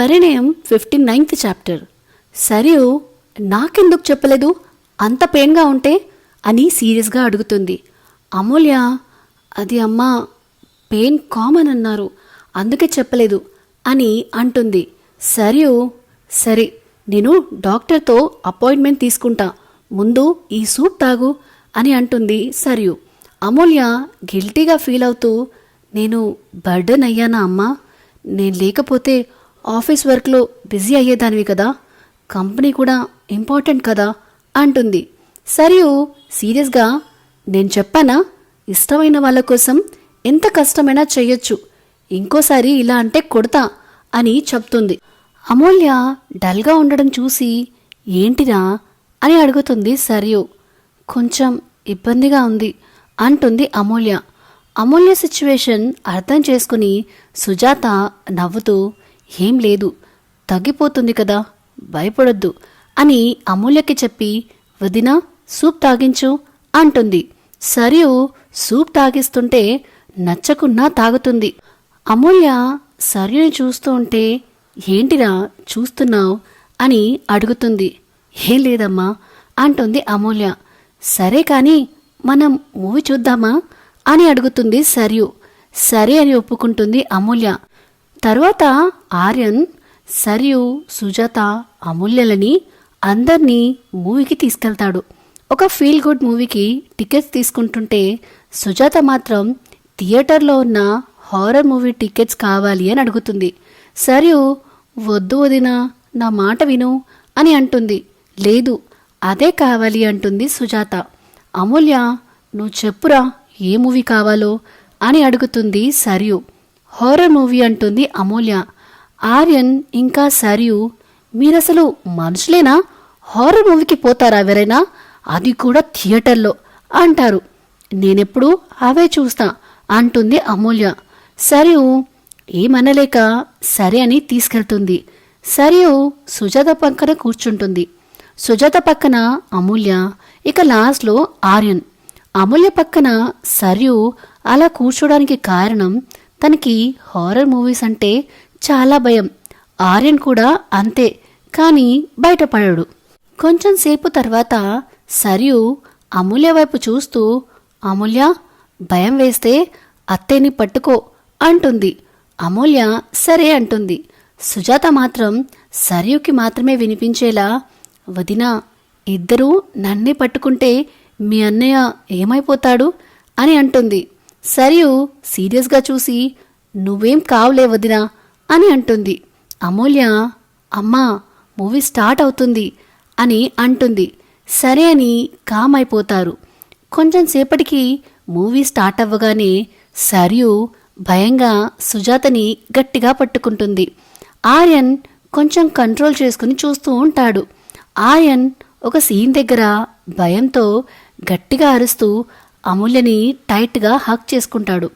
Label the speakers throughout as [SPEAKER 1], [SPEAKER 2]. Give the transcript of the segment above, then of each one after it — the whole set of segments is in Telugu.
[SPEAKER 1] పరిణయం 59th చాప్టర్. సరియు నాకెందుకు చెప్పలేదు, అంత పెయిన్గా ఉంటే అని సీరియస్గా అడుగుతుంది. అమూల్య అది అమ్మా పెయిన్ కామన్ అన్నారు, అందుకే చెప్పలేదు అని అంటుంది. సరియు సరే నేను డాక్టర్తో అపాయింట్మెంట్ తీసుకుంటా, ముందు ఈ సూప్ తాగు అని అంటుంది సరియు. అమూల్య గిల్టీగా ఫీల్ అవుతూ నేను బర్డన్ అయ్యానా అమ్మా, నేను లేకపోతే ఆఫీస్ వర్క్లో బిజీ అయ్యేదానివి కదా, కంపెనీ కూడా ఇంపార్టెంట్ కదా అంటుంది. సరియు సీరియస్గా నేను చెప్పానా, ఇష్టమైన వాళ్ళ కోసం ఎంత కష్టమైనా చెయ్యొచ్చు, ఇంకోసారి ఇలా అంటే కొడతా అని చెప్తుంది. అమూల్య డల్గా ఉండడం చూసి ఏంటిరా అని అడుగుతుంది సరియు. కొంచెం ఇబ్బందిగా ఉంది అంటుంది అమూల్య. అమూల్య సిచ్యువేషన్ అర్థం చేసుకుని సుజాత నవ్వుతూ ఏం లేదు, తగ్గిపోతుంది కదా, భయపడొద్దు అని అమూల్యకి చెప్పి వదినా సూప్ తాగించు అంటుంది. సరియు సూప్ తాగిస్తుంటే నచ్చకున్నా తాగుతుంది. అమూల్య సరియుని చూస్తూ ఉంటే ఏంటిరా చూస్తున్నావు అని అడుగుతుంది. ఏం లేదమ్మా అంటుంది అమూల్య. సరే కానీ మనం మూవీ చూద్దామా అని అడుగుతుంది సరియు. సరే అని ఒప్పుకుంటుంది అమూల్య. తర్వాత ఆర్యన్ సరియు, సుజాత, అమూల్యలని అందర్నీ మూవీకి తీసుకెళ్తాడు. ఒక ఫీల్ గుడ్ మూవీకి టికెట్స్ తీసుకుంటుంటే సుజాత మాత్రం థియేటర్లో ఉన్న హారర్ మూవీ టికెట్స్ కావాలి అని అడుగుతుంది. సరియు వద్దు వదినా, నా మాట విను అని అంటుంది. లేదు అదే కావాలి అంటుంది సుజాత. అమూల్య నువ్వు చెప్పురా ఏ మూవీ కావాలో అని అడుగుతుంది సరియు. హారర్ మూవీ అంటుంది అమూల్య. ఆర్యన్ ఇంకా సరియు మీరసలు మనుషులేనా, హారర్ మూవీకి పోతారా ఎవరైనా, అది కూడా థియేటర్లో అంటారు. నేనెప్పుడు అవే చూస్తా అంటుంది అమూల్య. సరియు ఏమనలేక సరే అని తీసుకెళ్తుంది. సరియు సుజాత పక్కన కూర్చుంటుంది. సుజాత పక్కన అమూల్య, ఇక లాస్ట్లో ఆర్యన్. అమూల్య పక్కన సరియు అలా కూర్చోడానికి కారణం తనకి హారర్ మూవీస్ అంటే చాలా భయం. ఆర్యన్ కూడా అంతే, కానీ బయటపడడు. కొంచెం సేపు తర్వాత సరియు అమూల్య వైపు చూస్తూ అమూల్య భయం వేస్తే అత్తేని పట్టుకో అంటుంది. అమూల్య సరే అంటుంది. సుజాత మాత్రం సరియుకి మాత్రమే వినిపించేలా వదినా ఇద్దరూ నన్నే పట్టుకుంటే మీ అన్నయ్య ఏమైపోతాడు అని అంటుంది. సరియు సీరియస్గా చూసి నువ్వేం కావులే వదినా అని అంటుంది. అమూల్య అమ్మా మూవీ స్టార్ట్ అవుతుంది అని అంటుంది. సరే అని కామ్ అయిపోతారు. కొంచెం సేపటికి మూవీ స్టార్ట్ అవ్వగానే సరియు భయంగా సుజాతని గట్టిగా పట్టుకుంటుంది. ఆర్యన్ కొంచెం కంట్రోల్ చేసుకుని చూస్తూ ఉంటాడు. ఆర్యన్ ఒక సీన్ దగ్గర భయంతో గట్టిగా అరుస్తూ అమూల్యని టైట్గా హక్ చేసుకుంటాడు.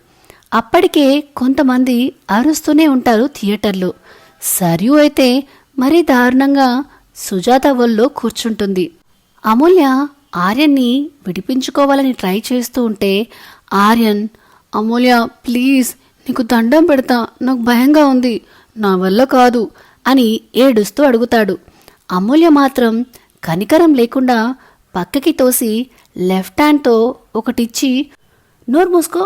[SPEAKER 1] అప్పటికే కొంతమంది అరుస్తూనే ఉంటారు థియేటర్లో. సరియు అయితే మరీ దారుణంగా సుజాత ఒళ్ళో కూర్చుంటుంది. అమూల్య ఆర్యన్ని విడిపించుకోవాలని ట్రై చేస్తూ ఉంటే ఆర్యన్ అమూల్య ప్లీజ్ నీకు దండం పెడతా, నాకు భయంగా ఉంది, నా వల్ల కాదు అని ఏడుస్తూ అడుగుతాడు. అమూల్య మాత్రం కనికరం లేకుండా పక్కకి తోసి లెఫ్ట్ హ్యాండ్తో ఒకటిచ్చి నోరు మూసుకో,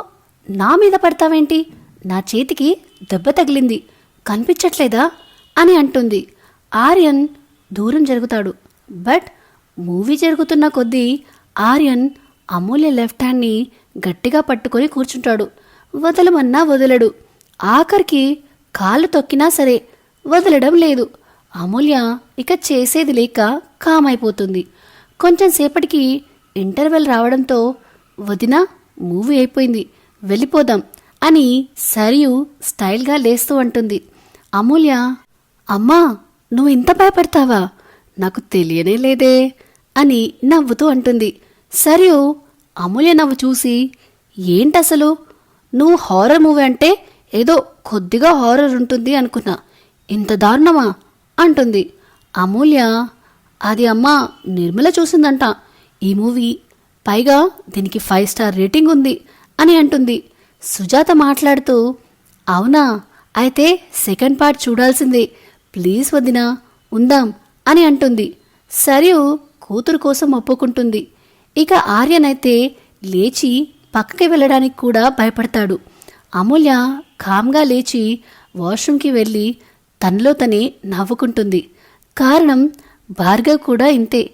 [SPEAKER 1] నా మీద పడతావేంటి, నా చేతికి దెబ్బ తగిలింది కనిపించట్లేదా అని అంటుంది. ఆర్యన్ దూరం జరుగుతాడు. బట్ మూవీ జరుగుతున్న కొద్దీ ఆర్యన్ అమూల్య లెఫ్ట్ హ్యాండ్ని గట్టిగా పట్టుకొని కూర్చుంటాడు. వదలమన్నా వదలడు. ఆఖరికి కాళ్ళు తొక్కినా సరే వదలడం లేదు. అమూల్య ఇక చేసేది లేక కామైపోతుంది. కొంచెం సేపటికి ఇంటర్వెల్ రావడంతో వదినా మూవీ అయిపోయింది వెళ్ళిపోదాం అని సరియు స్టైల్గా లేస్తూ అంటుంది. అమూల్య అమ్మా నువ్వు ఇంత భయపడతావా, నాకు తెలియనే లేదే అని నవ్వుతూ అంటుంది. సరియు అమూల్య నవ్వు చూసి ఏంటసలు, నువ్వు హారర్ మూవీ అంటే ఏదో కొద్దిగా హారర్ ఉంటుంది అనుకున్నా, ఇంత దారుణమా అంటుంది. అమూల్య అది అమ్మా నిర్మల చూసిందంట ఈ మూవీ, పైగా దీనికి 5 స్టార్ రేటింగ్ ఉంది అని అంటుంది. సుజాత మాట్లాడుతూ అవునా, అయితే సెకండ్ పార్ట్ చూడాల్సిందే, ప్లీజ్ వదినా ఉందాం అని అంటుంది. సరియు కూతురు కోసం ఒప్పుకుంటుంది. ఇక ఆర్యనైతే లేచి పక్కకి వెళ్ళడానికి కూడా భయపడతాడు. అమూల్య కామ్గా లేచి వాష్రూమ్కి వెళ్ళి తనలో తనే నవ్వుకుంటుంది. కారణం భార్గవ్ కూడా ఇంతే,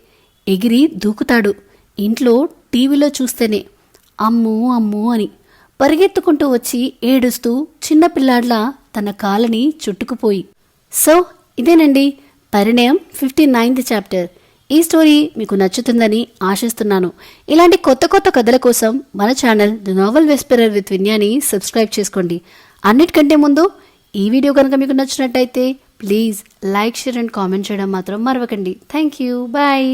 [SPEAKER 1] ఎగిరి దూకుతాడు. ఇంట్లో టీవీలో చూస్తేనే అమ్మో అమ్మో అని పరిగెత్తుకుంటూ వచ్చి ఏడుస్తూ చిన్నపిల్లాడ్లా తన కాలని చుట్టుకుపోయి. సో ఇదేనండి పరిణయం 59th చాప్టర్. ఈ స్టోరీ మీకు నచ్చుతుందని ఆశిస్తున్నాను. ఇలాంటి కొత్త కొత్త కథల కోసం మన channel the novel whisperer with Vinyani subscribe చేసుకోండి. అన్నిటికంటే ముందు ఈ వీడియో కనుక మీకు నచ్చినట్టయితే please like, share and comment చేయడం మాత్రం మరవకండి. Thank you. బాయ్.